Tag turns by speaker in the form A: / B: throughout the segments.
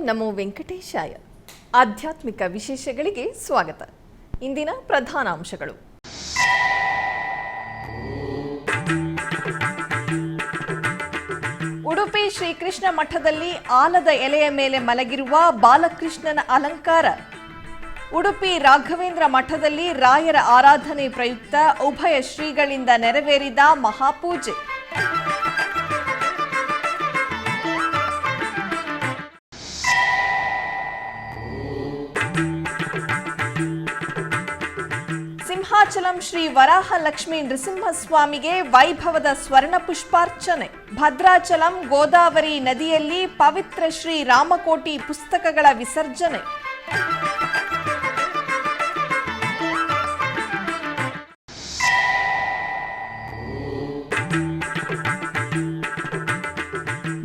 A: ನಮೋ ವೆಂಕಟೇಶಾಯ. ಆಧ್ಯಾತ್ಮಿಕ ವಿಶೇಷಗಳಿಗೆ ಸ್ವಾಗತ. ಇಂದಿನ ಪ್ರಧಾನಾಂಶಗಳು. ಉಡುಪಿ ಶ್ರೀಕೃಷ್ಣ ಮಠದಲ್ಲಿ ಆಲದ ಎಲೆಯ ಮೇಲೆ ಮಲಗಿರುವ ಬಾಲಕೃಷ್ಣನ ಅಲಂಕಾರ. ಉಡುಪಿ ರಾಘವೇಂದ್ರ ಮಠದಲ್ಲಿ ರಾಯರ ಆರಾಧನೆ ಪ್ರಯುಕ್ತ ಉಭಯ ಶ್ರೀಗಳಿಂದ ನೆರವೇರಿದ ಮಹಾಪೂಜೆ. ಸಿಂಹಾಚಲಂ ಶ್ರೀ ವರಾಹ ಲಕ್ಷ್ಮೀ ನೃಸಿಂಹಸ್ವಾಮಿಗೆ ವೈಭವದ ಸ್ವರ್ಣ ಪುಷ್ಪಾರ್ಚನೆ. ಭದ್ರಾಚಲಂ ಗೋದಾವರಿ ನದಿಯಲ್ಲಿ ಪವಿತ್ರ ಶ್ರೀ ರಾಮಕೋಟಿ ಪುಸ್ತಕಗಳ ವಿಸರ್ಜನೆ.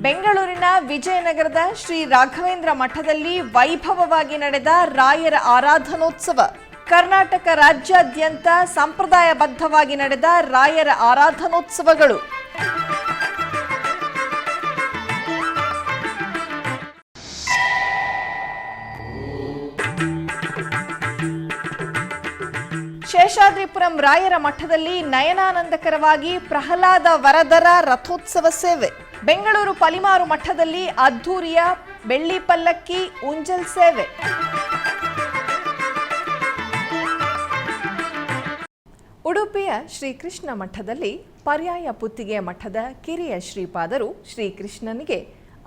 A: ಬೆಂಗಳೂರಿನ ವಿಜಯನಗರದ ಶ್ರೀ ರಾಘವೇಂದ್ರ ಮಠದಲ್ಲಿ ವೈಭವವಾಗಿ ನಡೆದ ರಾಯರ ಆರಾಧನೋತ್ಸವ. ಕರ್ನಾಟಕ ರಾಜ್ಯಾದ್ಯಂತ ಸಂಪ್ರದಾಯಬದ್ಧವಾಗಿ ನಡೆದ ರಾಯರ ಆರಾಧನೋತ್ಸವಗಳು. ಶೇಷಾದ್ರಿಪುರಂ ರಾಯರ ಮಠದಲ್ಲಿ ನಯನಾನಂದಕರವಾಗಿ ಪ್ರಹ್ಲಾದ ವರದರ ರಥೋತ್ಸವ ಸೇವೆ. ಬೆಂಗಳೂರು ಪಲಿಮಾರು ಮಠದಲ್ಲಿ ಅದ್ಧೂರಿಯ ಬೆಳ್ಳಿ ಪಲ್ಲಕ್ಕಿ ಉಂಜಲ್ ಸೇವೆ. ಉಡುಪಿಯ ಶ್ರೀಕೃಷ್ಣ ಮಠದಲ್ಲಿ ಪರ್ಯಾಯ ಪುತ್ತಿಗೆ ಮಠದ ಕಿರಿಯ ಶ್ರೀಪಾದರು ಶ್ರೀಕೃಷ್ಣನಿಗೆ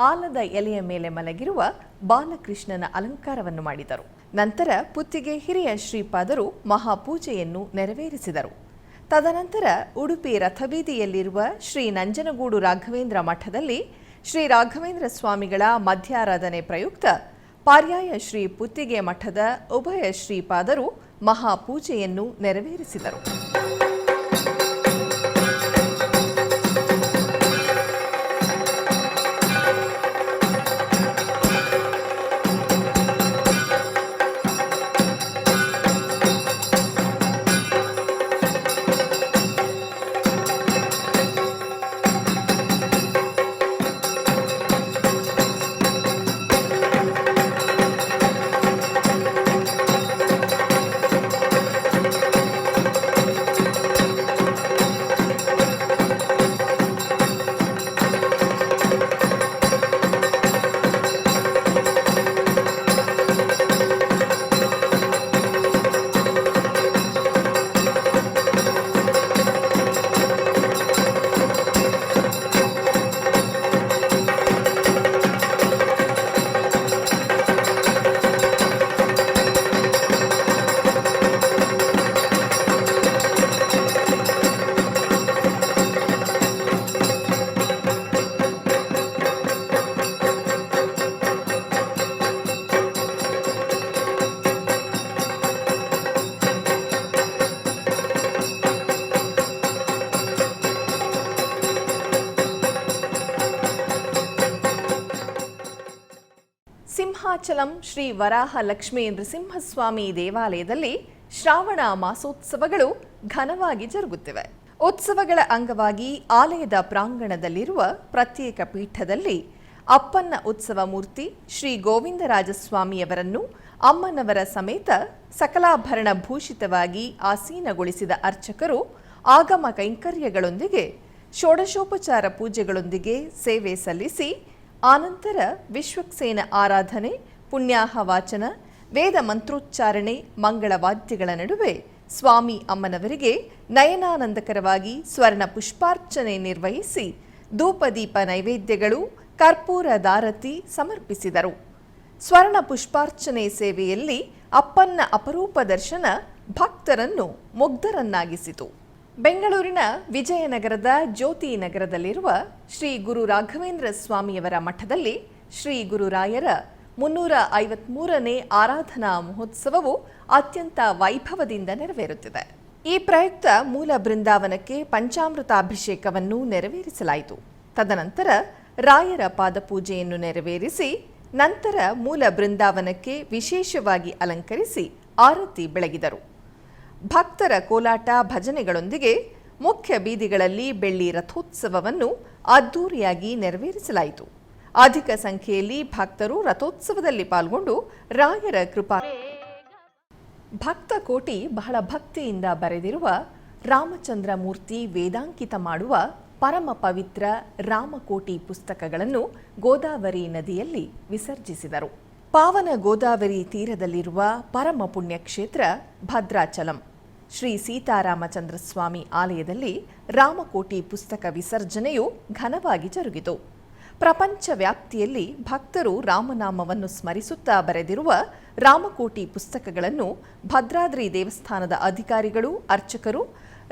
A: ಆಲದ ಎಲೆಯ ಮೇಲೆ ಮಲಗಿರುವ ಬಾಲಕೃಷ್ಣನ ಅಲಂಕಾರವನ್ನು ಮಾಡಿದರು. ನಂತರ ಪುತ್ತಿಗೆ ಹಿರಿಯ ಶ್ರೀಪಾದರು ಮಹಾಪೂಜೆಯನ್ನು ನೆರವೇರಿಸಿದರು. ತದನಂತರ ಉಡುಪಿ ರಥಬೀದಿಯಲ್ಲಿರುವ ಶ್ರೀ ನಂಜನಗೂಡು ರಾಘವೇಂದ್ರ ಮಠದಲ್ಲಿ ಶ್ರೀ ರಾಘವೇಂದ್ರ ಸ್ವಾಮಿಗಳ ಮಧ್ಯಾರಾಧನೆ ಪ್ರಯುಕ್ತ ಪರ್ಯಾಯ ಶ್ರೀ ಪುತ್ತಿಗೆ ಮಠದ ಉಭಯ ಶ್ರೀಪಾದರು ಮಹಾಪೂಜೆಯನ್ನು ನೆರವೇರಿಸಿದರು. ಸಿಂಹಾಚಲಂ ಶ್ರೀ ವರಾಹ ಲಕ್ಷ್ಮೀ ನೃಸಿಂಹಸ್ವಾಮಿ ದೇವಾಲಯದಲ್ಲಿ ಶ್ರಾವಣ ಮಾಸೋತ್ಸವಗಳು ಘನವಾಗಿ ಜರುಗುತ್ತಿವೆ. ಉತ್ಸವಗಳ ಅಂಗವಾಗಿ ಆಲಯದ ಪ್ರಾಂಗಣದಲ್ಲಿರುವ ಪ್ರತ್ಯೇಕ ಪೀಠದಲ್ಲಿ ಅಪ್ಪನ್ನ ಉತ್ಸವ ಮೂರ್ತಿ ಶ್ರೀ ಗೋವಿಂದರಾಜಸ್ವಾಮಿಯವರನ್ನು ಅಮ್ಮನವರ ಸಮೇತ ಸಕಲಾಭರಣ ಭೂಷಿತವಾಗಿ ಆಸೀನಗೊಳಿಸಿದ ಅರ್ಚಕರು ಆಗಮ ಕೈಂಕರ್ಯಗಳೊಂದಿಗೆ ಷೋಡಶೋಪಚಾರ ಪೂಜೆಗಳೊಂದಿಗೆ ಸೇವೆ ಸಲ್ಲಿಸಿ ಆನಂತರ ವಿಶ್ವಕ್ಸೇನ ಆರಾಧನೆ, ಪುಣ್ಯಾಹ ವಾಚನ, ವೇದ ಮಂತ್ರೋಚ್ಚಾರಣೆ, ಮಂಗಳವಾದ್ಯಗಳ ನಡುವೆ ಸ್ವಾಮಿ ಅಮ್ಮನವರಿಗೆ ನಯನಾನಂದಕರವಾಗಿ ಸ್ವರ್ಣ ಪುಷ್ಪಾರ್ಚನೆ ನಿರ್ವಹಿಸಿ ಧೂಪದೀಪ ನೈವೇದ್ಯಗಳು, ಕರ್ಪೂರ ದಾರತಿ ಸಮರ್ಪಿಸಿದರು. ಸ್ವರ್ಣ ಪುಷ್ಪಾರ್ಚನೆ ಸೇವೆಯಲ್ಲಿ ಅಪ್ಪನ ಅಪರೂಪ ದರ್ಶನ ಭಕ್ತರನ್ನು ಮುಗ್ಧರನ್ನಾಗಿಸಿತು. ಬೆಂಗಳೂರಿನ ವಿಜಯನಗರದ ಜ್ಯೋತಿ ನಗರದಲ್ಲಿರುವ ಶ್ರೀ ಗುರು ರಾಘವೇಂದ್ರ ಸ್ವಾಮಿಯವರ ಮಠದಲ್ಲಿ ಶ್ರೀ ಗುರುರಾಯರ 353ನೇ ಆರಾಧನಾ ಮಹೋತ್ಸವವು ಅತ್ಯಂತ ವೈಭವದಿಂದ ನೆರವೇರುತ್ತಿದೆ. ಈ ಪ್ರಯುಕ್ತ ಮೂಲ ಬೃಂದಾವನಕ್ಕೆ ಪಂಚಾಮೃತಾಭಿಷೇಕವನ್ನು ನೆರವೇರಿಸಲಾಯಿತು. ತದನಂತರ ರಾಯರ ಪಾದಪೂಜೆಯನ್ನು ನೆರವೇರಿಸಿ ನಂತರ ಮೂಲ ಬೃಂದಾವನಕ್ಕೆ ವಿಶೇಷವಾಗಿ ಅಲಂಕರಿಸಿ ಆರತಿ ಬೆಳಗಿದರು. ಭಕ್ತರ ಕೋಲಾಟ ಭಜನೆಗಳೊಂದಿಗೆ ಮುಖ್ಯ ಬೀದಿಗಳಲ್ಲಿ ಬೆಳ್ಳಿ ರಥೋತ್ಸವವನ್ನು ಅದ್ದೂರಿಯಾಗಿ ನೆರವೇರಿಸಲಾಯಿತು. ಅಧಿಕ ಸಂಖ್ಯೆಯಲ್ಲಿ ಭಕ್ತರು ರಥೋತ್ಸವದಲ್ಲಿ ಪಾಲ್ಗೊಂಡು ರಾಯರ ಕೃಪಾ ಭಕ್ತ ಕೋಟಿ ಬಹಳ ಭಕ್ತಿಯಿಂದ ಬರೆದಿರುವ ರಾಮಚಂದ್ರ ಮೂರ್ತಿ ವೇದಾಂಕಿತ ಮಾಡುವ ಪರಮ ಪವಿತ್ರ ರಾಮಕೋಟಿ ಪುಸ್ತಕಗಳನ್ನು ಗೋದಾವರಿ ನದಿಯಲ್ಲಿ ವಿಸರ್ಜಿಸಿದರು. ಪಾವನ ಗೋದಾವರಿ ತೀರದಲ್ಲಿರುವ ಪರಮ ಪುಣ್ಯಕ್ಷೇತ್ರ ಭದ್ರಾಚಲಂ ಶ್ರೀ ಸೀತಾರಾಮಚಂದ್ರ ಸ್ವಾಮಿ ಆಲಯದಲ್ಲಿ ರಾಮಕೋಟಿ ಪುಸ್ತಕ ವಿಸರ್ಜನೆಯು ಘನವಾಗಿ ಜರುಗಿತು. ಪ್ರಪಂಚ ವ್ಯಾಪ್ತಿಯಲ್ಲಿ ಭಕ್ತರು ರಾಮನಾಮವನ್ನು ಸ್ಮರಿಸುತ್ತಾ ಬರೆದಿರುವ ರಾಮಕೋಟಿ ಪುಸ್ತಕಗಳನ್ನು ಭದ್ರಾದ್ರಿ ದೇವಸ್ಥಾನದ ಅಧಿಕಾರಿಗಳು, ಅರ್ಚಕರು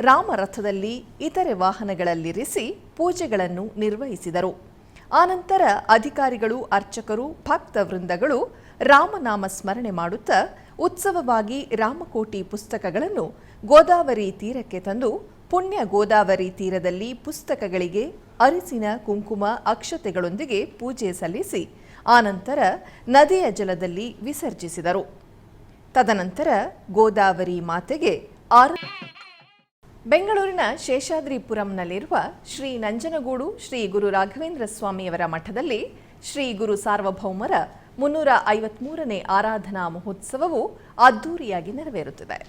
A: ರಾಮರಥದಲ್ಲಿ ಇತರೆ ವಾಹನಗಳಲ್ಲಿರಿಸಿ ಪೂಜೆಗಳನ್ನು ನಿರ್ವಹಿಸಿದರು. ಆನಂತರ ಅಧಿಕಾರಿಗಳು, ಅರ್ಚಕರು, ಭಕ್ತ ವೃಂದಗಳು ರಾಮನಾಮ ಸ್ಮರಣೆ ಮಾಡುತ್ತಾ ಉತ್ಸವವಾಗಿ ರಾಮಕೋಟಿ ಪುಸ್ತಕಗಳನ್ನು ಗೋದಾವರಿ ತೀರಕ್ಕೆ ತಂದು ಪುಣ್ಯ ಗೋದಾವರಿ ತೀರದಲ್ಲಿ ಪುಸ್ತಕಗಳಿಗೆ ಅರಿಸಿನ ಕುಂಕುಮ ಅಕ್ಷತೆಗಳೊಂದಿಗೆ ಪೂಜೆ ಸಲ್ಲಿಸಿ ಆನಂತರ ನದಿಯ ಜಲದಲ್ಲಿ ವಿಸರ್ಜಿಸಿದರು. ತದನಂತರ ಗೋದಾವರಿ ಮಾತೆಗೆ ಬೆಂಗಳೂರಿನ ಶೇಷಾದ್ರಿಪುರಂನಲ್ಲಿರುವ ಶ್ರೀ ನಂಜನಗೂಡು ಶ್ರೀ ಗುರು ರಾಘವೇಂದ್ರ ಸ್ವಾಮಿಯವರ ಮಠದಲ್ಲಿ ಶ್ರೀ ಗುರು ಸಾರ್ವಭೌಮರ 353ನೇ ಆರಾಧನಾ ಮಹೋತ್ಸವವು ಅದ್ದೂರಿಯಾಗಿ ನೆರವೇರುತ್ತಿದೆ.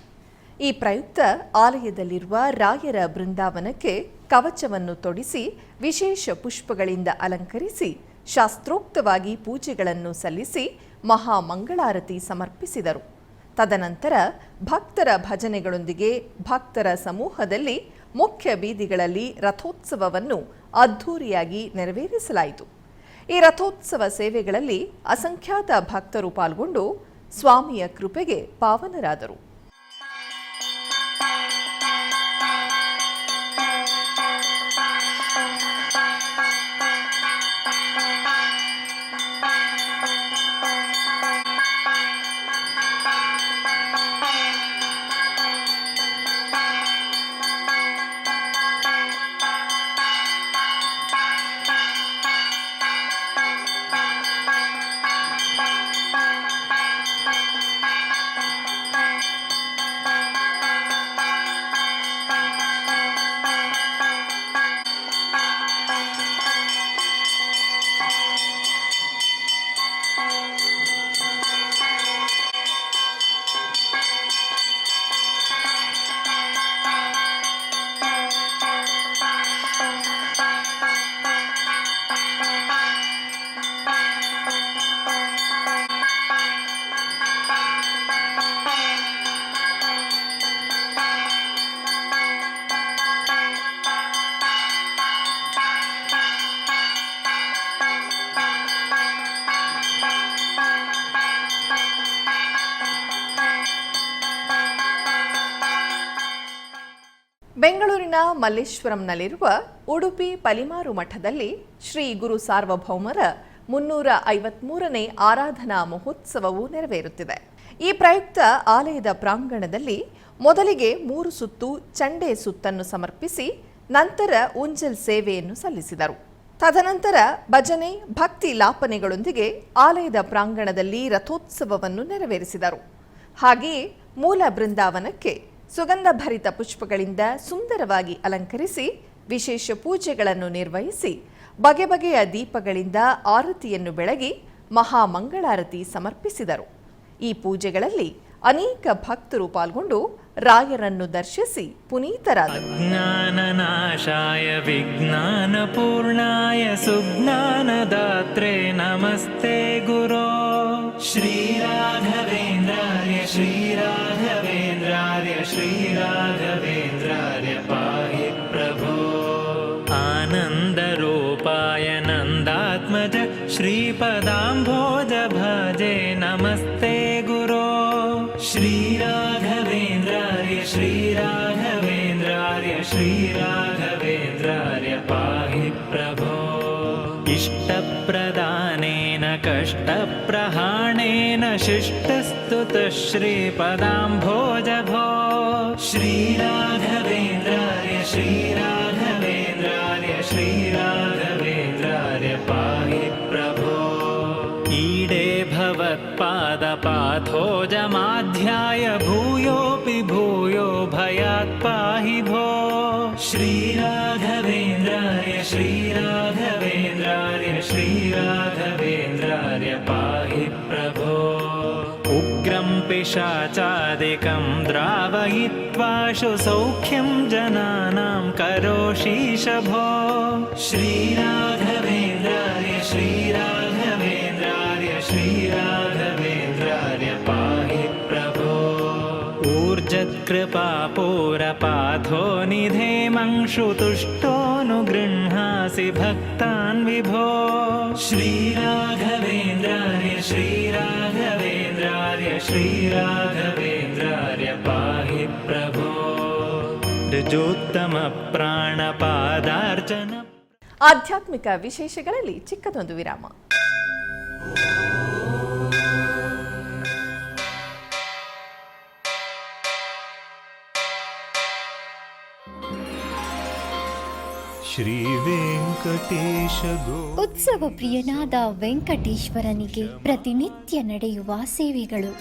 A: ಈ ಪ್ರಯುಕ್ತ ಆಲಯದಲ್ಲಿರುವ ರಾಯರ ಬೃಂದಾವನಕ್ಕೆ ಕವಚವನ್ನು ತೊಡಿಸಿ ವಿಶೇಷ ಪುಷ್ಪಗಳಿಂದ ಅಲಂಕರಿಸಿ ಶಾಸ್ತ್ರೋಕ್ತವಾಗಿ ಪೂಜೆಗಳನ್ನು ಸಲ್ಲಿಸಿ ಮಹಾಮಂಗಳಾರತಿ ಸಮರ್ಪಿಸಿದರು. ತದನಂತರ ಭಕ್ತರ ಭಜನೆಗಳೊಂದಿಗೆ ಭಕ್ತರ ಸಮೂಹದಲ್ಲಿ ಮುಖ್ಯ ಬೀದಿಗಳಲ್ಲಿ ರಥೋತ್ಸವವನ್ನು ಅದ್ಧೂರಿಯಾಗಿ ನೆರವೇರಿಸಲಾಯಿತು. ಈ ರಥೋತ್ಸವ ಸೇವೆಗಳಲ್ಲಿ ಅಸಂಖ್ಯಾತ ಭಕ್ತರು ಪಾಲ್ಗೊಂಡು ಸ್ವಾಮಿಯ ಕೃಪೆಗೆ ಪಾವನರಾದರು. ಬೆಂಗಳೂರಿನ ಮಲ್ಲೇಶ್ವರಂನಲ್ಲಿರುವ ಉಡುಪಿ ಪಲಿಮಾರು ಮಠದಲ್ಲಿ ಶ್ರೀ ಗುರು ಸಾರ್ವಭೌಮರ 353ನೇ ಆರಾಧನಾ ಮಹೋತ್ಸವವು ನೆರವೇರುತ್ತಿದೆ. ಈ ಪ್ರಯುಕ್ತ ಆಲಯದ ಪ್ರಾಂಗಣದಲ್ಲಿ ಮೊದಲಿಗೆ 3 ಸುತ್ತು ಚಂಡೆ ಸುತ್ತನ್ನು ಸಮರ್ಪಿಸಿ ನಂತರ ಉಂಜಲ್ ಸೇವೆಯನ್ನು ಸಲ್ಲಿಸಿದರು. ತದನಂತರ ಭಜನೆ, ಭಕ್ತಿ ಲಾಪನೆಗಳೊಂದಿಗೆ ಆಲಯದ ಪ್ರಾಂಗಣದಲ್ಲಿ ರಥೋತ್ಸವವನ್ನು ನೆರವೇರಿಸಿದರು. ಹಾಗೆಯೇ ಮೂಲ ಬೃಂದಾವನಕ್ಕೆ ಸುಗಂಧಭರಿತ ಪುಷ್ಪಗಳಿಂದ ಸುಂದರವಾಗಿ ಅಲಂಕರಿಸಿ ವಿಶೇಷ ಪೂಜೆಗಳನ್ನು ನಿರ್ವಹಿಸಿ ಬಗೆ ಬಗೆಯ ದೀಪಗಳಿಂದ ಆರತಿಯನ್ನು ಬೆಳಗಿ ಮಹಾಮಂಗಳಾರತಿ ಸಮರ್ಪಿಸಿದರು. ಈ ಪೂಜೆಗಳಲ್ಲಿ ಅನೇಕ ಭಕ್ತರು ಪಾಲ್ಗೊಂಡು ರಾಯರನ್ನು ದರ್ಶಿಸಿ ಪುನೀತರಾದರು.
B: ಜ್ಞಾನನಾಶಾಯ ವಿಜ್ಞಾನ ಪೂರ್ಣಾಯ ಸುಜ್ಞಾನದಾತ್ರೆ ನಮಸ್ತೆ ಗುರೋ ಶ್ರೀರಾಘವೇಂದ್ರಾರ್ಯ ಶ್ರೀರಾಘವೇಂದ್ರಾರ್ಯ ಶ್ರೀರಾಘವೇಂದ್ರಾರ್ಯ ಪಾಹಿ ಪ್ರಭೋ ಆನಂದರೂಪಾಯ ನಂದಾತ್ಮಜ ಶ್ರೀಪದಾಂಭೋಜ ಭಜೆ ನಮಸ್ತೆ ಗುರೋ ಶ್ರೀರಾಘವೇಂದ್ರಾರ್ಯ ಶ್ರೀರಾಘವೇಂದ್ರಾರ್ಯ ಶ್ರೀರಾಘವೇಂದ್ರಾರ್ಯ ಪಾಹಿ ಪ್ರಭೋ ಇಷ್ಟಪ್ರದಾನೇನ ಕಷ್ಟಪ್ರಹಾಣೇನ ಶಿಷ್ಟಸ್ತುತಃ ಶ್ರೀಪದಾಂಭೋಜ ಭೋ ಶ್ರೀರಾಘವೇಂದ್ರಾರ್ಯ ಶ್ರೀರಾಘವೇಂದ್ರಾರ್ಯ ಶ್ರೀರಾಘವೇಂದ್ರಾರ್ಯ ಪಾಹಿ ಪ್ರಭೋ ಈಡೇ भवत्पादपाथोजमाध्याय भूयोऽपि भूयो भयात् पाहि भो श्रीराघवेन्द्राय श्रीराघवेन्द्राय श्रीराघवेन्द्राय पाहि प्रभो उग्रं पिशाचादिकं द्रावयित्वाशु सौख्यं जनानां करोषीश भो श्रीराघवेन्द्राय श्रीराघवेन्द्राय श्रीराघवेन्द्राय पाहि प्रभो ऊर्जत्कृपापूरपाथो निधेमंशुतुष्टोऽनुगृह्णासि भक्तान् विभो श्रीराघवेन्द्राय श्रीराघवेन्द्राय श्रीराघवेन्द्राय पाहि प्रभो ऋजोत्तमप्राणपादार्चन
A: ಆಧ್ಯಾತ್ಮಿಕ ವಿಶೇಷಗಳಲ್ಲಿ ಚಿಕ್ಕದೊಂದು ವಿರಾಮ.
B: ಶ್ರೀ ವೆಂಕಟೇಶ
C: ಉತ್ಸವ ಪ್ರಿಯನಾದ ವೆಂಕಟೇಶ್ವರನಿಗೆ ಪ್ರತಿನಿತ್ಯ ನಡೆಯುವ ಸೇವೆಗಳು.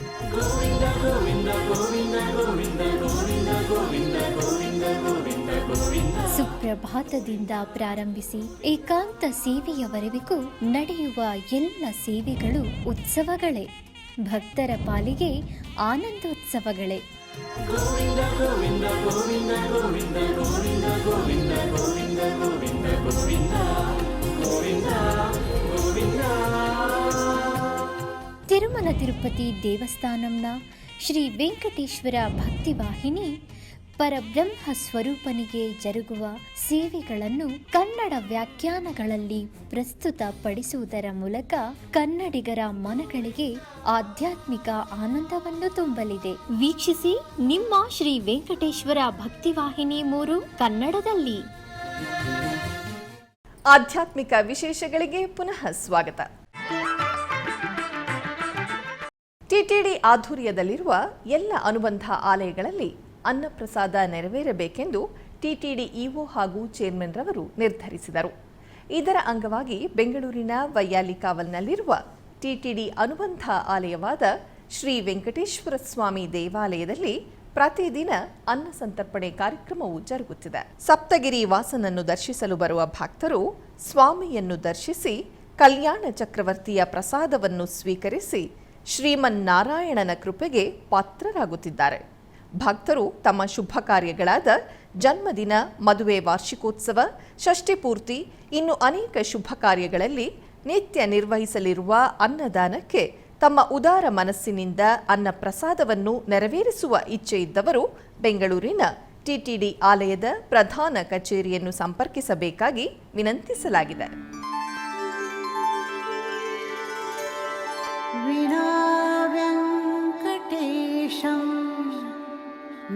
C: ಸುಪ್ರಭಾತದಿಂದ ಪ್ರಾರಂಭಿಸಿ ಏಕಾಂತ ಸೇವೆಯವರೆಗೂ ನಡೆಯುವ ಎಲ್ಲ ಸೇವೆಗಳು ಉತ್ಸವಗಳೇ. ಭಕ್ತರ ಪಾಲಿಗೆ ಆನಂದೋತ್ಸವಗಳೇ. ತಿರುಮಲ ತಿರುಪತಿ ದೇವಸ್ಥಾನಂನ ಶ್ರೀ ವೆಂಕಟೇಶ್ವರ ಭಕ್ತಿವಾಹಿನಿ ಪರಬ್ರಹ್ಮ ಸ್ವರೂಪನಿಗೆ ಜರುಗುವ ಸೇವೆಗಳನ್ನು ಕನ್ನಡ ವ್ಯಾಖ್ಯಾನಗಳಲ್ಲಿ ಪ್ರಸ್ತುತಪಡಿಸುವುದರ ಮೂಲಕ ಕನ್ನಡಿಗರ ಮನಗಳಿಗೆ ಆಧ್ಯಾತ್ಮಿಕ ಆನಂದವನ್ನು ತುಂಬಲಿದೆ. ವೀಕ್ಷಿಸಿ ನಿಮ್ಮ ಶ್ರೀ ವೆಂಕಟೇಶ್ವರ ಭಕ್ತಿವಾಹಿನಿ 3 ಕನ್ನಡದಲ್ಲಿ.
A: ಆಧ್ಯಾತ್ಮಿಕ ವಿಶೇಷಗಳಿಗೆ ಪುನಃ ಸ್ವಾಗತ. ಟಿಟಿಡಿ ಆಧ್ವರ್ಯದಲ್ಲಿರುವ ಎಲ್ಲ ಅನುಬಂಧ ಆಲಯಗಳಲ್ಲಿ ಅನ್ನಪ್ರಸಾದ ನೆರವೇರಬೇಕೆಂದು ಟಿಟಿಡಿ ಇಒ ಹಾಗೂ ಚೇರ್ಮನ್ ರವರು ನಿರ್ಧರಿಸಿದರು. ಇದರ ಅಂಗವಾಗಿ ಬೆಂಗಳೂರಿನ ವೈಯಾಲಿಕಾವಲ್ನಲ್ಲಿರುವ ಟಿಟಿಡಿ ಅನುಬಂಧ ಆಲಯವಾದ ಶ್ರೀ ವೆಂಕಟೇಶ್ವರ ಸ್ವಾಮಿ ದೇವಾಲಯದಲ್ಲಿ ಪ್ರತಿದಿನ ಅನ್ನ ಸಂತರ್ಪಣೆ ಕಾರ್ಯಕ್ರಮವು ಜರುಗುತ್ತಿದೆ. ಸಪ್ತಗಿರಿ ವಾಸನನ್ನು ದರ್ಶಿಸಲು ಬರುವ ಭಕ್ತರು ಸ್ವಾಮಿಯನ್ನು ದರ್ಶಿಸಿ ಕಲ್ಯಾಣ ಚಕ್ರವರ್ತಿಯ ಪ್ರಸಾದವನ್ನು ಸ್ವೀಕರಿಸಿ ಶ್ರೀಮನ್ನಾರಾಯಣನ ಕೃಪೆಗೆ ಪಾತ್ರರಾಗುತ್ತಿದ್ದಾರೆ. ಭಕ್ತರು ತಮ್ಮ ಶುಭ ಕಾರ್ಯಗಳಾದ ಜನ್ಮದಿನ, ಮದುವೆ ವಾರ್ಷಿಕೋತ್ಸವ, ಷಷ್ಠಿ ಪೂರ್ತಿ, ಇನ್ನು ಅನೇಕ ಶುಭ ಕಾರ್ಯಗಳಲ್ಲಿ ನಿತ್ಯ ನಿರ್ವಹಿಸಲಿರುವ ಅನ್ನದಾನಕ್ಕೆ ತಮ್ಮ ಉದಾರ ಮನಸ್ಸಿನಿಂದ ಅನ್ನ ಪ್ರಸಾದವನ್ನು ನೆರವೇರಿಸುವ ಇಚ್ಛೆ ಇದ್ದವರು ಬೆಂಗಳೂರಿನ ಟಿಟಿಡಿ ಆಲಯದ ಪ್ರಧಾನ ಕಚೇರಿಯನ್ನು ಸಂಪರ್ಕಿಸಬೇಕಾಗಿ ವಿನಂತಿಸಲಾಗಿದೆ.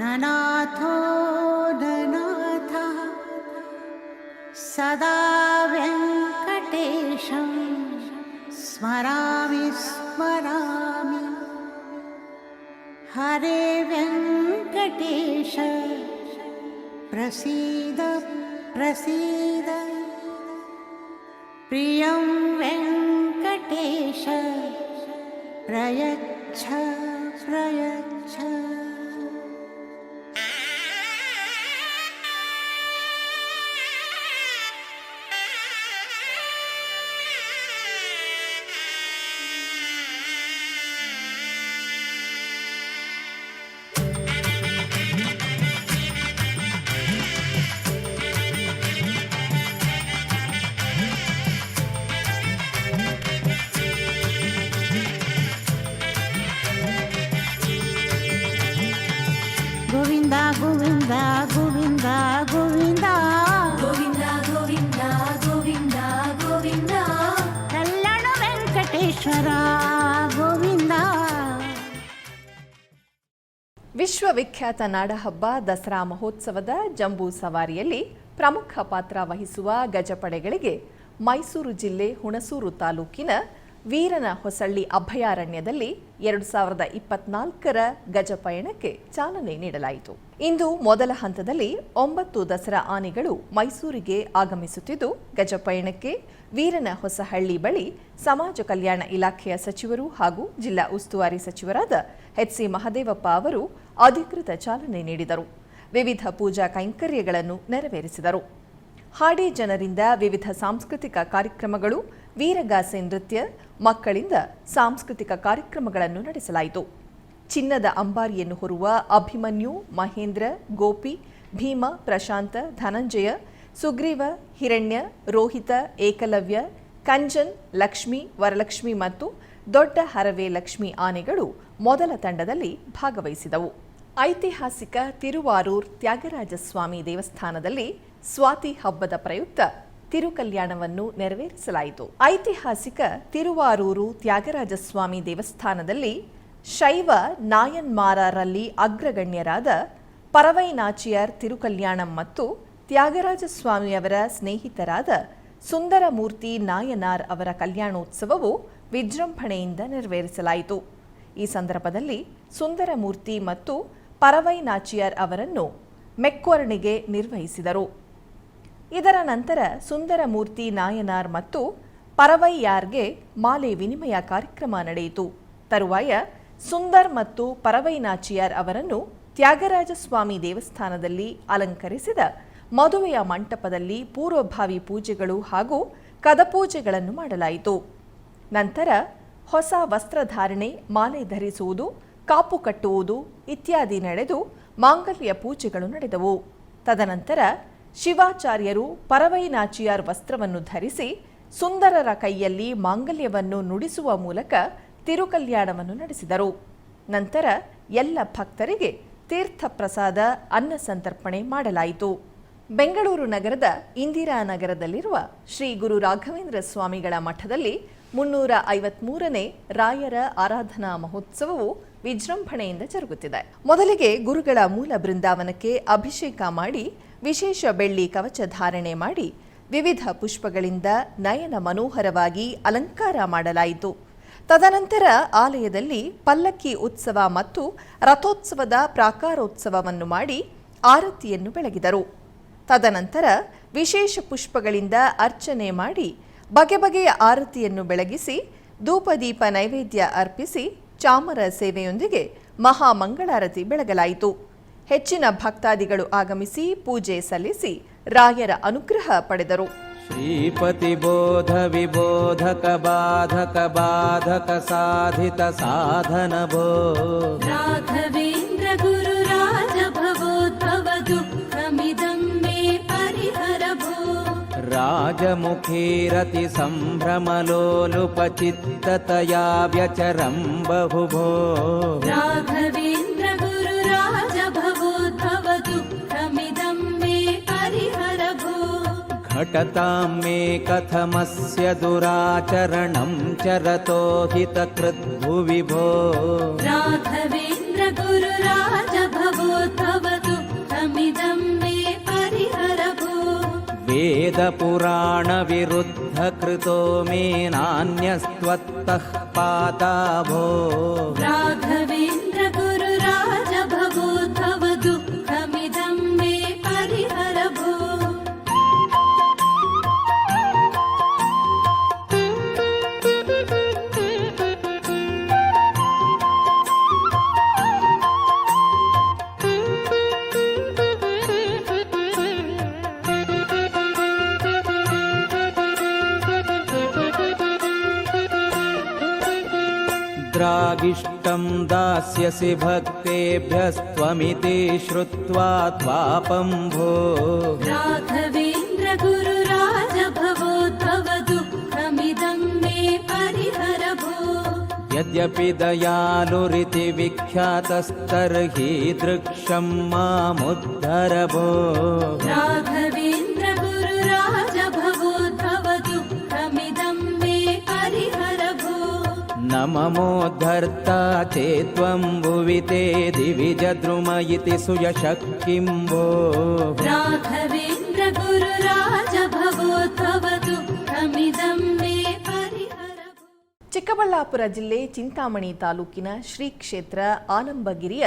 D: ನನಾಥೋ ನನಾಥ ಸದಾ ವೆಂಕಟೇಶಂ ಸ್ಮರಾಮಿ ಸ್ಮರಾಮಿ. ಹರೇ ವೆಂಕಟೇಶ ಪ್ರಸೀದ ಪ್ರಸೀದ. ಪ್ರಿಯಂ ವೆಂಕಟೇಶ ಪ್ರಯಚ್ಛ ಪ್ರಯಚ್ಛ. ಗೋವಿಂದ ಗೋವಿಂದ ಗೋವಿಂದ ಗೋವಿಂದ
C: ಗೋವಿಂದ ಗೋವಿಂದ ಗೋವಿಂದ ಗೋವಿಂದ.
D: ಕಲ್ಯಾಣ ವೆಂಕಟೇಶ್ವರ ಗೋವಿಂದ.
A: ವಿಶ್ವವಿಖ್ಯಾತ ನಾಡಹಬ್ಬ ದಸರಾ ಮಹೋತ್ಸವದ ಜಂಬೂ ಸವಾರಿಯಲ್ಲಿ ಪ್ರಮುಖ ಪಾತ್ರ ವಹಿಸುವ ಗಜಪಡೆಗಳಿಗೆ ಮೈಸೂರು ಜಿಲ್ಲೆ ಹುಣಸೂರು ತಾಲೂಕಿನ ವೀರನ ಹೊಸಳ್ಳಿ ಅಭಯಾರಣ್ಯದಲ್ಲಿ 2024ರ ಗಜ ಪಯಣಕ್ಕೆ ಚಾಲನೆ ನೀಡಲಾಯಿತು. ಇಂದು ಮೊದಲ ಹಂತದಲ್ಲಿ 9 ದಸರಾ ಆನೆಗಳು ಮೈಸೂರಿಗೆ ಆಗಮಿಸುತ್ತಿದ್ದು, ಗಜ ಪಯಣಕ್ಕೆ ವೀರನ ಹೊಸಹಳ್ಳಿ ಬಳಿ ಸಮಾಜ ಕಲ್ಯಾಣ ಇಲಾಖೆಯ ಸಚಿವರು ಹಾಗೂ ಜಿಲ್ಲಾ ಉಸ್ತುವಾರಿ ಸಚಿವರಾದ ಎಚ್ ಸಿ ಮಹದೇವಪ್ಪ ಅವರು ಅಧಿಕೃತ ಚಾಲನೆ ನೀಡಿದರು. ವಿವಿಧ ಪೂಜಾ ಕೈಂಕರ್ಯಗಳನ್ನು ನೆರವೇರಿಸಿದರು. ಹಾಡಿ ಜನರಿಂದ ವಿವಿಧ ಸಾಂಸ್ಕೃತಿಕ ಕಾರ್ಯಕ್ರಮಗಳು, ವೀರಗಾಸೆ ನೃತ್ಯ, ಮಕ್ಕಳಿಂದ ಸಾಂಸ್ಕೃತಿಕ ಕಾರ್ಯಕ್ರಮಗಳನ್ನು ನಡೆಸಲಾಯಿತು. ಚಿನ್ನದ ಅಂಬಾರಿಯನ್ನು ಹೊರುವ ಅಭಿಮನ್ಯು, ಮಹೇಂದ್ರ, ಗೋಪಿ, ಭೀಮ, ಪ್ರಶಾಂತ, ಧನಂಜಯ, ಸುಗ್ರೀವ, ಹಿರಣ್ಯ, ರೋಹಿತ, ಏಕಲವ್ಯ, ಕಂಜನ್, ಲಕ್ಷ್ಮಿ, ವರಲಕ್ಷ್ಮಿ ಮತ್ತು ದೊಡ್ಡ ಹರವೆ ಲಕ್ಷ್ಮಿ ಆನೆಗಳು ಮೊದಲ ತಂಡದಲ್ಲಿ ಭಾಗವಹಿಸಿದವು. ಐತಿಹಾಸಿಕ ತಿರುವಾರೂರ್ ತ್ಯಾಗರಾಜಸ್ವಾಮಿ ದೇವಸ್ಥಾನದಲ್ಲಿ ಸ್ವಾತಿ ಹಬ್ಬದ ಪ್ರಯುಕ್ತ ತಿರುಕಲ್ಯಾಣವನ್ನು ನೆರವೇರಿಸಲಾಯಿತು. ಐತಿಹಾಸಿಕ ತಿರುವಾರೂರು ತ್ಯಾಗರಾಜಸ್ವಾಮಿ ದೇವಸ್ಥಾನದಲ್ಲಿ ಶೈವ ನಾಯನ್ಮಾರರಲ್ಲಿ ಅಗ್ರಗಣ್ಯರಾದ ಪರವೈ ನಾಚಿಯಾರ್ ತಿರುಕಲ್ಯಾಣಂ ಮತ್ತು ತ್ಯಾಗರಾಜಸ್ವಾಮಿಯವರ ಸ್ನೇಹಿತರಾದ ಸುಂದರಮೂರ್ತಿ ನಾಯನಾರ್ ಅವರ ಕಲ್ಯಾಣೋತ್ಸವವು ವಿಜೃಂಭಣೆಯಿಂದ ನೆರವೇರಿಸಲಾಯಿತು. ಈ ಸಂದರ್ಭದಲ್ಲಿ ಸುಂದರಮೂರ್ತಿ ಮತ್ತು ಪರವೈ ನಾಚಿಯಾರ್ ಅವರನ್ನು ಮೆಕ್ಕೊರ್ಣಿಗೆ ನಿರ್ವಹಿಸಿದರು. ಇದರ ನಂತರ ಸುಂದರಮೂರ್ತಿ ನಾಯನಾರ್ ಮತ್ತು ಪರವೈಯಾರ್ಗೆ ಮಾಲೆ ವಿನಿಮಯ ಕಾರ್ಯಕ್ರಮ ನಡೆಯಿತು. ತರುವಾಯ ಸುಂದರ್ ಮತ್ತು ಪರವೈ ನಾಚಿಯಾರ್ ಅವರನ್ನು ತ್ಯಾಗರಾಜಸ್ವಾಮಿ ದೇವಸ್ಥಾನದಲ್ಲಿ ಅಲಂಕರಿಸಿದ ಮದುವೆಯ ಮಂಟಪದಲ್ಲಿ ಪೂರ್ವಭಾವಿ ಪೂಜೆಗಳು ಹಾಗೂ ಕದಪೂಜೆಗಳನ್ನು ಮಾಡಲಾಯಿತು. ನಂತರ ಹೊಸ ವಸ್ತ್ರಧಾರಣೆ, ಮಾಲೆ ಧರಿಸುವುದು, ಕಾಪು ಕಟ್ಟುವುದು ಇತ್ಯಾದಿ ನಡೆದು ಮಾಂಗಲ್ಯ ಪೂಜೆಗಳು ನಡೆದವು. ತದನಂತರ ಶಿವಾಚಾರ್ಯರು ಪರವೈ ನಾಚಿಯಾರ್ ವಸ್ತ್ರವನ್ನು ಧರಿಸಿ ಸುಂದರರ ಕೈಯಲ್ಲಿ ಮಾಂಗಲ್ಯವನ್ನು ನುಡಿಸುವ ಮೂಲಕ ತಿರುಕಲ್ಯಾಣವನ್ನು ನಡೆಸಿದರು. ನಂತರ ಎಲ್ಲ ಭಕ್ತರಿಗೆ ತೀರ್ಥ ಪ್ರಸಾದ, ಅನ್ನ ಸಂತರ್ಪಣೆ ಮಾಡಲಾಯಿತು. ಬೆಂಗಳೂರು ನಗರದ ಇಂದಿರಾನಗರದಲ್ಲಿರುವ ಶ್ರೀ ಗುರು ರಾಘವೇಂದ್ರ ಸ್ವಾಮಿಗಳ ಮಠದಲ್ಲಿ 353ನೇ ರಾಯರ ಆರಾಧನಾ ಮಹೋತ್ಸವವು ವಿಜೃಂಭಣೆಯಿಂದ ಜರುಗುತ್ತಿದೆ. ಮೊದಲಿಗೆ ಗುರುಗಳ ಮೂಲ ಬೃಂದಾವನಕ್ಕೆ ಅಭಿಷೇಕ ಮಾಡಿ, ವಿಶೇಷ ಬೆಳ್ಳಿ ಕವಚ ಧಾರಣೆ ಮಾಡಿ, ವಿವಿಧ ಪುಷ್ಪಗಳಿಂದ ನಯನ ಮನೋಹರವಾಗಿ ಅಲಂಕಾರ ಮಾಡಲಾಯಿತು. ತದನಂತರ ಆಲಯದಲ್ಲಿ ಪಲ್ಲಕ್ಕಿ ಉತ್ಸವ ಮತ್ತು ರಥೋತ್ಸವದ ಪ್ರಾಕಾರೋತ್ಸವವನ್ನು ಮಾಡಿ ಆರತಿಯನ್ನು ಬೆಳಗಿದರು. ತದನಂತರ ವಿಶೇಷ ಪುಷ್ಪಗಳಿಂದ ಅರ್ಚನೆ ಮಾಡಿ ಬಗೆ ಬಗೆಯ ಆರತಿಯನ್ನು ಬೆಳಗಿಸಿ ಧೂಪದೀಪ ನೈವೇದ್ಯ ಅರ್ಪಿಸಿ ಚಾಮರ ಸೇವೆಯೊಂದಿಗೆ ಮಹಾಮಂಗಳಾರತಿ ಬೆಳಗಲಾಯಿತು. ಹೆಚ್ಚಿನ ಭಕ್ತಾದಿಗಳು ಆಗಮಿಸಿ ಪೂಜೆ ಸಲ್ಲಿಸಿ ರಾಯರ ಅನುಗ್ರಹ ಪಡೆದರು.
B: ಶ್ರೀಪತಿ ಬೋಧ ವಿಬೋಧಕ ಬಾಧಕ ಬಾಧಕ ಸಾಧಿತ ಸಾಧನ ಭೋ
C: ರಾಘವೇಂದ್ರ ಗುರು ರಾಜ ಭವೋದ್ಭವ ದುಃಖಮಿದಂ ಮೇ ಪರಿಹರ ಭೋ
B: ರಾಜಮುಖೀರತಿ ಸಂಭ್ರಮಲೋಲುಪಚಿತ್ತತಯಾ ವ್ಯಚರಂ ಬಹುಭೋ
C: ರಾಘವೇಂದ್ರ ಗುರು ರಾಜ ಭವೋದ್ಭವ ದುಃಖಮಿದಂ ಮೇ ಪರಿಹರ ಭೋ
B: ಘಟತಾಂ ಮೇ ಕಥಮಸ್ಯ ದುರಾಚರಣಂ ಚರತೋ ಹಿತಕೃದ್ಭುವಿ ಭೋ
C: ರಾಘವೇಂದ್ರ ಗುರು ರಾಜ ಭವೋದ್ಭವ ದುಃಖಮಿದಂ ಮೇ ಪರಿಹರ ಭೋ
B: ವೇದ ಪುರಾಣ ವಿರುದ್ಧ ಕೃತೋ ಮೇ ನಾನ್ಯಸ್ತ್ವತ್ತಃ ಪಾತಾ ಭೋ
C: ರಾಘವೇಂದ್ರ ಗುರು ರಾಜ ಭವೋದ್ಭವ ದುಃಖಮಿದಂ ಮೇ ಪರಿಹರ ಭೋ
B: द्रागिष्टं दास्यसि भक्तेभ्यस्त्वमिति श्रुत्वा त्वापं भो
C: राघवेन्द्र गुरु राज भवोद्भव दुःखमिदं मे परिहर भो
B: यद्यपि दयालुरिति विख्यातस्तर्हि दृक्षं मामुद्धर भो
C: राघवेन्द्र गुरु राज भवोद्भव दुःखमिदं मे परिहर भो
B: न ममोद्धर्ता चेत्त्वं भुवि ते दिविजद्रुम इति सुयशः किं भो
C: राघवेन्द्र गुरु राज भवोद्भव दुःखमिदं मे परिहर भो
A: ಚಿಕ್ಕಬಳ್ಳಾಪುರ ಜಿಲ್ಲೆ ಚಿಂತಾಮಣಿ ತಾಲೂಕಿನ ಶ್ರೀ ಕ್ಷೇತ್ರ ಆಲಂಬಗಿರಿಯ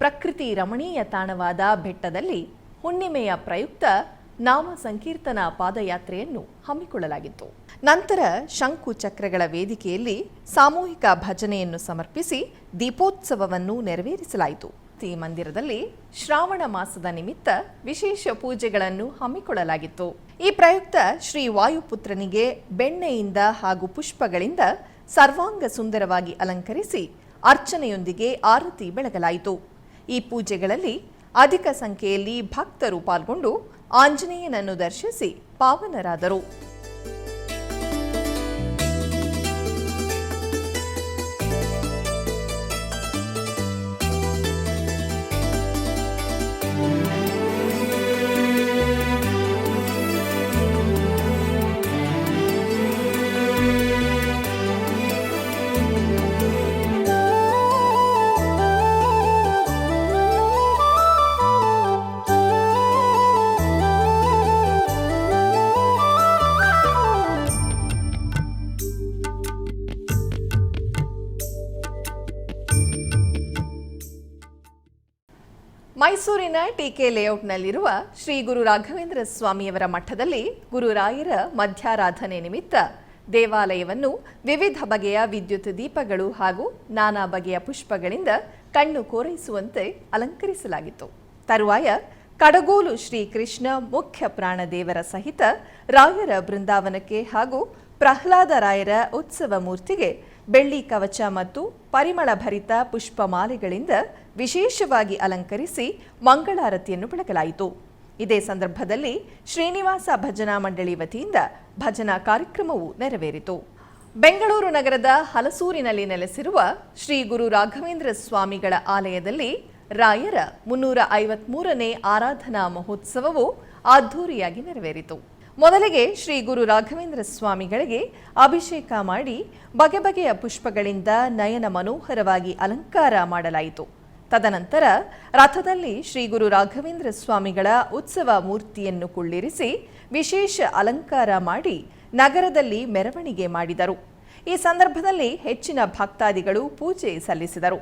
A: ಪ್ರಕೃತಿ ರಮಣೀಯ ತಾಣವಾದ ಬೆಟ್ಟದಲ್ಲಿ ಹುಣ್ಣಿಮೆಯ ಪ್ರಯುಕ್ತ ನಾಮ ಸಂಕೀರ್ತನಾ ಪಾದಯಾತ್ರೆಯನ್ನು ಹಮ್ಮಿಕೊಳ್ಳಲಾಗಿತ್ತು. ನಂತರ ಶಂಕು ಚಕ್ರಗಳ ವೇದಿಕೆಯಲ್ಲಿ ಸಾಮೂಹಿಕ ಭಜನೆಯನ್ನು ಸಮರ್ಪಿಸಿ ದೀಪೋತ್ಸವವನ್ನು ನೆರವೇರಿಸಲಾಯಿತು. ಈ ಮಂದಿರದಲ್ಲಿ ಶ್ರಾವಣ ಮಾಸದ ನಿಮಿತ್ತ ವಿಶೇಷ ಪೂಜೆಗಳನ್ನು ಹಮ್ಮಿಕೊಳ್ಳಲಾಗಿತ್ತು. ಈ ಪ್ರಯುಕ್ತ ಶ್ರೀ ವಾಯುಪುತ್ರನಿಗೆ ಬೆಣ್ಣೆಯಿಂದ ಹಾಗೂ ಪುಷ್ಪಗಳಿಂದ ಸರ್ವಾಂಗ ಸುಂದರವಾಗಿ ಅಲಂಕರಿಸಿ ಅರ್ಚನೆಯೊಂದಿಗೆ ಆರತಿ ಬೆಳಗಲಾಯಿತು. ಈ ಪೂಜೆಗಳಲ್ಲಿ ಅಧಿಕ ಸಂಖ್ಯೆಯಲ್ಲಿ ಭಕ್ತರು ಪಾಲ್ಗೊಂಡು ಆಂಜನೇಯನನ್ನು ದರ್ಶಿಸಿ ಪಾವನರಾದರು. ಮೈಸೂರಿನ ಟಿಕೆ ಲೇಔಟ್ನಲ್ಲಿರುವ ಶ್ರೀ ಗುರು ರಾಘವೇಂದ್ರ ಸ್ವಾಮಿಯವರ ಮಠದಲ್ಲಿ ಗುರುರಾಯರ ಮಧ್ಯಾರಾಧನೆ ನಿಮಿತ್ತ ದೇವಾಲಯವನ್ನು ವಿವಿಧ ಬಗೆಯ ವಿದ್ಯುತ್ ದೀಪಗಳು ಹಾಗೂ ನಾನಾ ಬಗೆಯ ಪುಷ್ಪಗಳಿಂದ ಕಣ್ಣು ಕೋರೈಸುವಂತೆ ಅಲಂಕರಿಸಲಾಗಿತ್ತು. ತರುವಾಯ ಕಡಗೋಲು ಶ್ರೀ ಕೃಷ್ಣ ಮುಖ್ಯ ಪ್ರಾಣದೇವರ ಸಹಿತ ರಾಯರ ಬೃಂದಾವನಕ್ಕೆ ಹಾಗೂ ಪ್ರಹ್ಲಾದರಾಯರ ಉತ್ಸವ ಮೂರ್ತಿಗೆ ಬೆಳ್ಳಿ ಕವಚ ಮತ್ತು ಪರಿಮಳ ಭರಿತ ಪುಷ್ಪಮಾಲೆಗಳಿಂದ ವಿಶೇಷವಾಗಿ ಅಲಂಕರಿಸಿ ಮಂಗಳಾರತಿಯನ್ನು ಬೆಳಗಲಾಯಿತು. ಇದೇ ಸಂದರ್ಭದಲ್ಲಿ ಶ್ರೀನಿವಾಸ ಭಜನಾ ಮಂಡಳಿ ವತಿಯಿಂದ ಭಜನಾ ಕಾರ್ಯಕ್ರಮವು ನೆರವೇರಿತು. ಬೆಂಗಳೂರು ನಗರದ ಹಲಸೂರಿನಲ್ಲಿ ನೆಲೆಸಿರುವ ಶ್ರೀ ಗುರು ರಾಘವೇಂದ್ರ ಸ್ವಾಮಿಗಳ ಆಲಯದಲ್ಲಿ ರಾಯರ 353ನೇ ಆರಾಧನಾ ಮಹೋತ್ಸವವು ಅದ್ಧೂರಿಯಾಗಿ ನೆರವೇರಿತು. ಮೊದಲಿಗೆ ಶ್ರೀ ಗುರು ರಾಘವೇಂದ್ರ ಸ್ವಾಮಿಗಳಿಗೆ ಅಭಿಷೇಕ ಮಾಡಿ ಬಗೆ ಬಗೆಯ ಪುಷ್ಪಗಳಿಂದ ನಯನ ಮನೋಹರವಾಗಿ ಅಲಂಕಾರ ಮಾಡಲಾಯಿತು. ತದನಂತರ ರಥದಲ್ಲಿ ಶ್ರೀ ಗುರು ರಾಘವೇಂದ್ರ ಸ್ವಾಮಿಗಳ ಉತ್ಸವ ಮೂರ್ತಿಯನ್ನು ಕುಳ್ಳಿರಿಸಿ ವಿಶೇಷ ಅಲಂಕಾರ ಮಾಡಿ ನಗರದಲ್ಲಿ ಮೆರವಣಿಗೆ ಮಾಡಿದರು. ಈ ಸಂದರ್ಭದಲ್ಲಿ ಹೆಚ್ಚಿನ ಭಕ್ತಾದಿಗಳು ಪೂಜೆ ಸಲ್ಲಿಸಿದರು.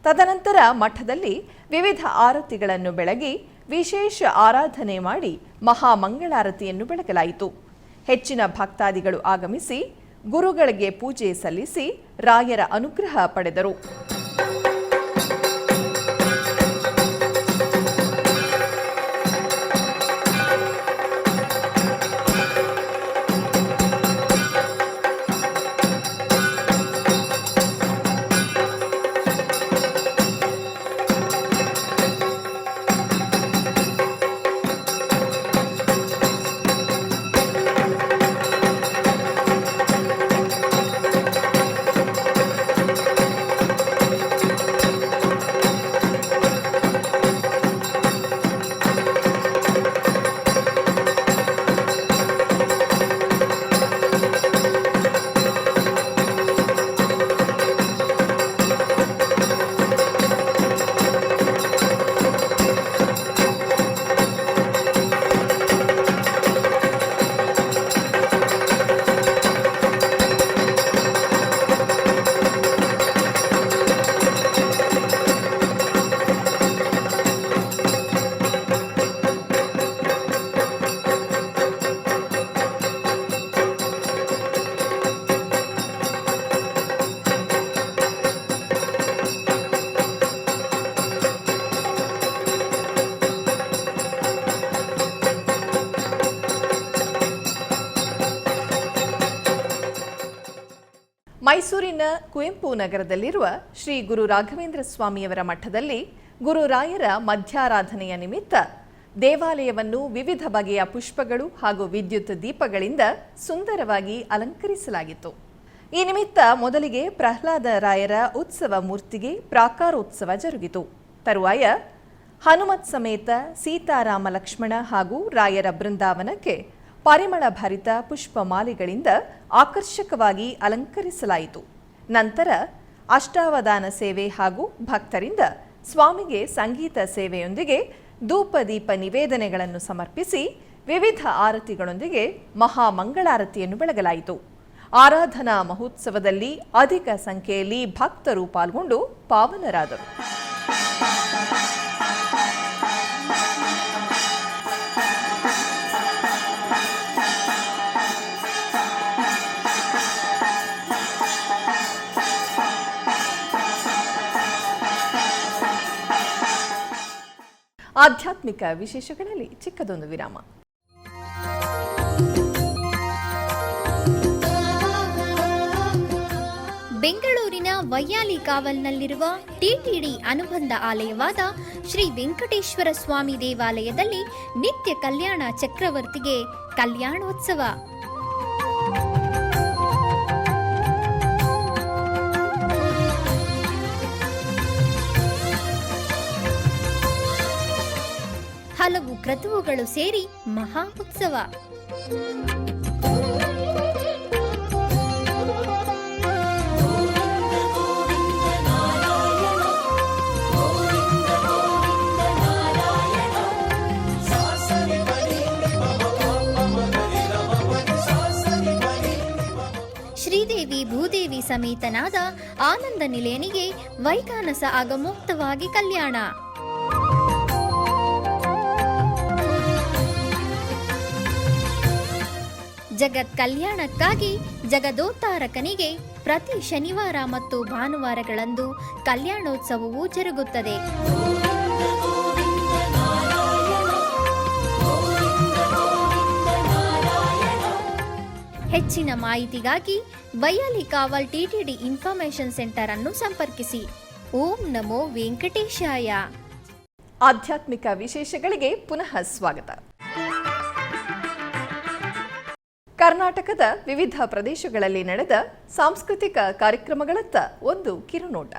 A: ತದನಂತರ ಮಠದಲ್ಲಿ ವಿವಿಧ ಆರತಿಗಳನ್ನು ಬೆಳಗಿ ವಿಶೇಷ ಆರಾಧನೆ ಮಾಡಿ ಮಹಾಮಂಗಳಾರತಿಯನ್ನು ಬೆಳಗಲಾಯಿತು. ಹೆಚ್ಚಿನ ಭಕ್ತಾದಿಗಳು ಆಗಮಿಸಿ ಗುರುಗಳಿಗೆ ಪೂಜೆ ಸಲ್ಲಿಸಿ ರಾಯರ ಅನುಗ್ರಹ ಪಡೆದರು. ಮೈಸೂರಿನ ಕುವೆಂಪು ನಗರದಲ್ಲಿರುವ ಶ್ರೀ ಗುರು ರಾಘವೇಂದ್ರ ಸ್ವಾಮಿಯವರ ಮಠದಲ್ಲಿ ಗುರುರಾಯರ ಮಧ್ಯಾರಾಧನೆಯ ನಿಮಿತ್ತ ದೇವಾಲಯವನ್ನು ವಿವಿಧ ಬಗೆಯ ಪುಷ್ಪಗಳು ಹಾಗೂ ವಿದ್ಯುತ್ ದೀಪಗಳಿಂದ ಸುಂದರವಾಗಿ ಅಲಂಕರಿಸಲಾಗಿತ್ತು. ಈ ನಿಮಿತ್ತ ಮೊದಲಿಗೆ ಪ್ರಹ್ಲಾದರಾಯರ ಉತ್ಸವ ಮೂರ್ತಿಗೆ ಪ್ರಾಕಾರೋತ್ಸವ ಜರುಗಿತು. ತರುವಾಯ ಹನುಮತ್ ಸಮೇತ ಸೀತಾರಾಮ ಲಕ್ಷ್ಮಣ ಹಾಗೂ ರಾಯರ ಬೃಂದಾವನಕ್ಕೆ ಪರಿಮಳ ಭರಿತ ಪುಷ್ಪಮಾಲೆಗಳಿಂದ ಆಕರ್ಷಕವಾಗಿ ಅಲಂಕರಿಸಲಾಯಿತು. ನಂತರ ಅಷ್ಟಾವಧಾನ ಸೇವೆ ಹಾಗೂ ಭಕ್ತರಿಂದ ಸ್ವಾಮಿಗೆ ಸಂಗೀತ ಸೇವೆಯೊಂದಿಗೆ ಧೂಪದೀಪ ನಿವೇದನೆಗಳನ್ನು ಸಮರ್ಪಿಸಿ ವಿವಿಧ ಆರತಿಗಳೊಂದಿಗೆ ಮಹಾಮಂಗಳಾರತಿಯನ್ನು ಬೆಳಗಲಾಯಿತು. ಆರಾಧನಾ ಮಹೋತ್ಸವದಲ್ಲಿ ಅಧಿಕ ಸಂಖ್ಯೆಯಲ್ಲಿ ಭಕ್ತರು ಪಾಲ್ಗೊಂಡು ಪಾವನರಾದರು. ಆಧ್ಯಾತ್ಮಿಕ ವಿಶೇಷಗಳಲ್ಲಿ ಚಿಕ್ಕದೊಂದು ವಿರಾಮ.
E: ಬೆಂಗಳೂರಿನ ವೈಯಾಲಿ ಕಾವಲ್ನಲ್ಲಿರುವ ಟಿಟಿಡಿ ಅನುಬಂಧ ಆಲಯವಾದ ಶ್ರೀ ವೆಂಕಟೇಶ್ವರ ಸ್ವಾಮಿ ದೇವಾಲಯದಲ್ಲಿ ನಿತ್ಯ ಕಲ್ಯಾಣ ಚಕ್ರವರ್ತಿಗೆ ಕಲ್ಯಾಣೋತ್ಸವ. ಹಲವು ಕ್ರತುವುಗಳು ಸೇರಿ ಮಹಾ ಉತ್ಸವ. ಶ್ರೀದೇವಿ ಭೂದೇವಿ ಸಮೇತನಾದ ಆನಂದ ನಿಲಯನಿಗೆ ವೈಖಾನಸ ಆಗಮೋಕ್ತವಾಗಿ ಕಲ್ಯಾಣ. ಜಗತ್ ಕಲ್ಯಾಣಕ್ಕಾಗಿ ಜಗದೋತ್ತಾರಕನಿಗೆ ಪ್ರತಿ ಶನಿವಾರ ಮತ್ತು ಭಾನುವಾರಗಳಂದು ಕಲ್ಯಾಣೋತ್ಸವವು ಜರುಗುತ್ತದೆ. ಹೆಚ್ಚಿನ ಮಾಹಿತಿಗಾಗಿ ವೈಯಾಲಿ ಕಾವಲ್ ಟಿಟಿಡಿ ಇನ್ಫಾರ್ಮೇಶನ್ ಸೆಂಟರ್ ಅನ್ನು ಸಂಪರ್ಕಿಸಿ. ಓಂ ನಮೋ ವೆಂಕಟೇಶಾಯ.
A: ಆಧ್ಯಾತ್ಮಿಕ ವಿಶೇಷಗಳಿಗೆ ಪುನಃ ಸ್ವಾಗತ. ಕರ್ನಾಟಕದ ವಿವಿಧ ಪ್ರದೇಶಗಳಲ್ಲಿ ನಡೆದ ಸಾಂಸ್ಕೃತಿಕ ಕಾರ್ಯಕ್ರಮಗಳತ್ತ ಒಂದು ಕಿರುನೋಟ.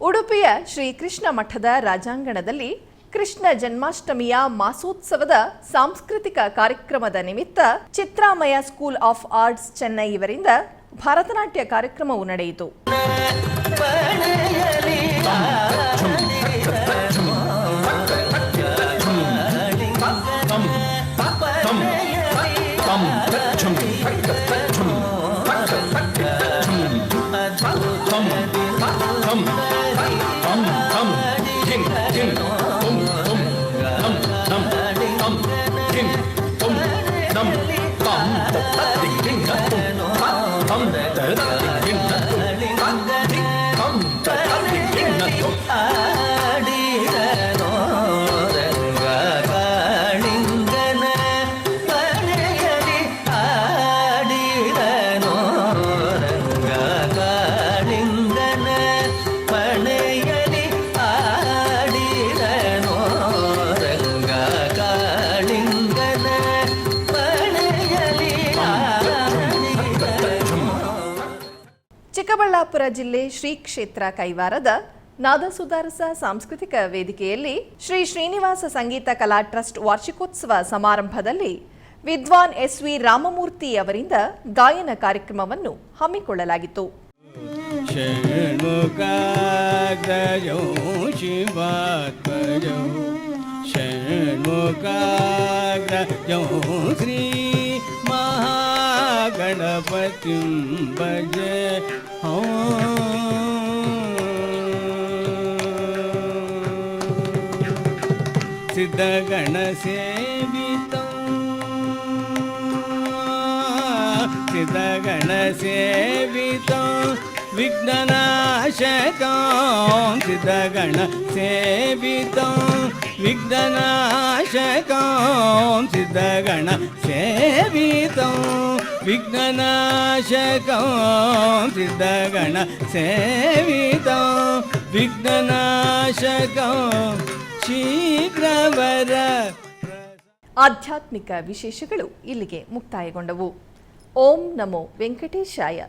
A: ಉಡುಪಿಯ ಶ್ರೀ ಕೃಷ್ಣ ಮಠದ ರಾಜಾಂಗಣದಲ್ಲಿ ಕೃಷ್ಣ ಜನ್ಮಾಷ್ಟಮಿಯ ಮಾಸೋತ್ಸವದ ಸಾಂಸ್ಕೃತಿಕ ಕಾರ್ಯಕ್ರಮದ ನಿಮಿತ್ತ ಚಿತ್ರಾಮಯ ಸ್ಕೂಲ್ ಆಫ್ ಆರ್ಟ್ಸ್ ಚೆನ್ನೈ ಇವರಿಂದ ಭರತನಾಟ್ಯ ಕಾರ್ಯಕ್ರಮವು ನಡೆಯಿತು. ಚಿಕ್ಕಬಳ್ಳಾಪುರ ಜಿಲ್ಲೆ ಶ್ರೀ ಕ್ಷೇತ್ರ ಕೈವಾರದ ನಾದಸುಧಾರಸ ಸಾಂಸ್ಕೃತಿಕ ವೇದಿಕೆಯಲ್ಲಿ ಶ್ರೀ ಶ್ರೀನಿವಾಸ ಸಂಗೀತ ಕಲಾ ಟ್ರಸ್ಟ್ ವಾರ್ಷಿಕೋತ್ಸವ ಸಮಾರಂಭದಲ್ಲಿ ವಿದ್ವಾನ್ ಎಸ್.ವಿ. ರಾಮಮೂರ್ತಿ ಅವರಿಂದ ಗಾಯನ ಕಾರ್ಯಕ್ರಮವನ್ನು ಹಮ್ಮಿಕೊಳ್ಳಲಾಗಿತ್ತು.
B: ಗಣಪತಿ ಭಜೆ ಸಿದ್ಧಗಣ ಸೇವಿತ ಸಿದ್ಧಗಣ ಸೇವಿತ ವಿಘ್ನನಾಶಕ ಸಿದ್ಧಗಣ ಸೇವಿತ ವಿಘ್ನನಾಶಕ ಸಿದ್ಧಗಣ ಸೇವಿತ ವಿಘ್ನನಾಶಕ ಸಿದ್ಧಗಣ ಸೇವಿತ ವಿಘ್ನನಾಶಕ ಶೀಘ್ರವರ.
A: ಆಧ್ಯಾತ್ಮಿಕ ವಿಶೇಷಗಳು ಇಲ್ಲಿಗೆ ಮುಕ್ತಾಯಗೊಂಡವು. ಓಂ ನಮೋ ವೆಂಕಟೇಶಾಯ.